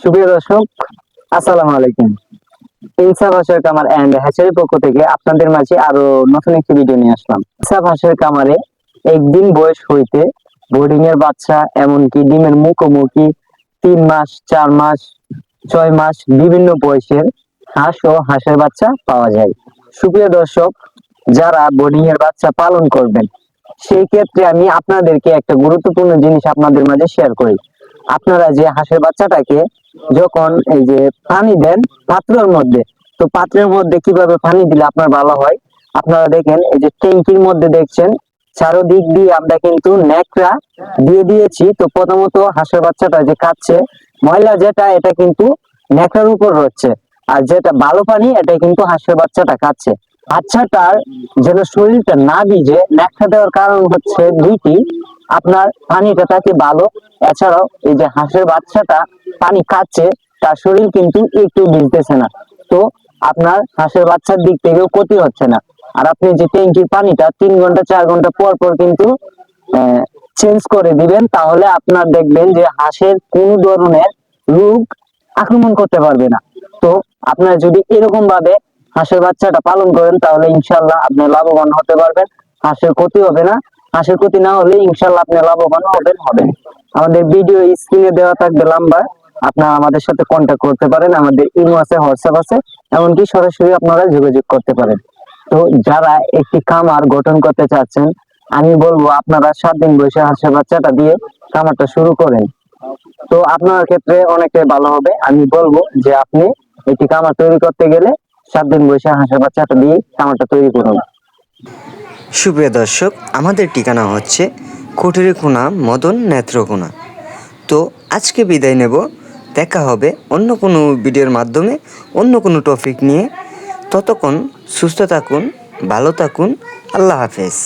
সুপ্রিয় দর্শক, আসসালামু আলাইকুম। ইনসাফ হাঁসের কামার এন্ড হ্যাচারির পক্ষ থেকে আপনাদের মাঝে আরো নতুন একটি ভিডিও নিয়ে আসলাম। ইনসাফ হাঁসের কামারে একদিন বয়স হইতে বোর্ডিং এর বাচ্চা, এমনকি ডিমের মুখোমুখি 3 মাস, 4 মাস, 6 মাস বিভিন্ন বয়সের হাঁস ও হাঁসের বাচ্চা পাওয়া যায়। সুপ্রিয় দর্শক, যারা বোর্ডিং এর বাচ্চা পালন করবেন, সেই ক্ষেত্রে আমি আপনাদেরকে একটা গুরুত্বপূর্ণ জিনিস আপনাদের মাঝে শেয়ার করি। আপনারা যে হাঁসের বাচ্চাটাকে যখন এই যে পানি দেন পাত্রের মধ্যে, তো পাত্রের মধ্যে কিভাবে পানি দিলে আপনার ভালো হয়, আপনারা দেখেন এই যে ট্যাঙ্কির মধ্যে দেখছেন চারোদিক দিয়ে আমরা কিন্তু ন্যাকড়া দিয়ে দিয়েছি। তো প্রথমত হাঁসের বাচ্চাটা যে খাচ্ছে ময়লা যেটা, এটা কিন্তু ন্যাকড়ার উপর হচ্ছে, আর যেটা ভালো পানি এটা কিন্তু হাঁসের বাচ্চাটা খাচ্ছে। বাচ্চাটার যেন শরীরটা না ভিজে, ন্যাকড়া দেওয়ার কারণ হচ্ছে দুইটি। আপনার পানিটা তাকে ভালো, এছাড়াও এই যে হাঁসের বাচ্চাটা পানি খাচ্ছে, তার শরীর কিন্তু একটু ভিজতেছে না। তো আপনার হাঁসের বাচ্চার দিক থেকেও ক্ষতি হচ্ছে না। আর আপনি যে ট্যাঙ্কির পানিটা 3 ঘন্টা 4 ঘন্টা পর পর কিন্তু চেঞ্জ করে দিবেন, তাহলে আপনার দেখবেন যে হাঁসের কোনো ধরনের রোগ আক্রমণ করতে পারবে না। তো আপনারা যদি এরকম ভাবে হাঁসের বাচ্চাটা পালন করেন, তাহলে ইনশাল্লাহ আপনি লাভবান হতে পারবেন। হাঁসের ক্ষতি হবে না। হাঁসের ক্ষতি না হলে ইনশাল্লাহ আপনি লাভবান হবেন। আমাদের ভিডিও স্ক্রিনে দেওয়া থাকবে নাম্বার, আপনারা আমাদের সাথে কন্ট্যাক্ট করতে পারেন। আমাদের ইমো আছে, হোয়াটসঅ্যাপ আছে, এমনকি সরাসরি আপনারা যোগাযোগ করতে পারেন। তো যারা একটি খামার গঠন করতে চাচ্ছেন, আমি বলবো আপনারা 7 দিন বয়সে হাঁসের বাচ্চাটা দিয়ে খামারটা শুরু করেন। তো আপনার ক্ষেত্রে অনেকটাই ভালো হবে। আমি বলবো যে আপনি একটি খামার তৈরি করতে গেলে 7 দিন বয়সে হাঁসের বাচ্চাটা দিয়ে খামারটা তৈরি করুন। সুপ্রিয় দর্শক, আমাদের ঠিকানা হচ্ছে কুঠুরিখোনা মদন নেত্রকোনা। তো আজকে বিদায় নেব। দেখা হবে অন্য কোনো ভিডিওর মাধ্যমে, অন্য কোনো টপিক নিয়ে। ততক্ষণ সুস্থ থাকুন, ভালো থাকুন। আল্লাহ হাফেজ।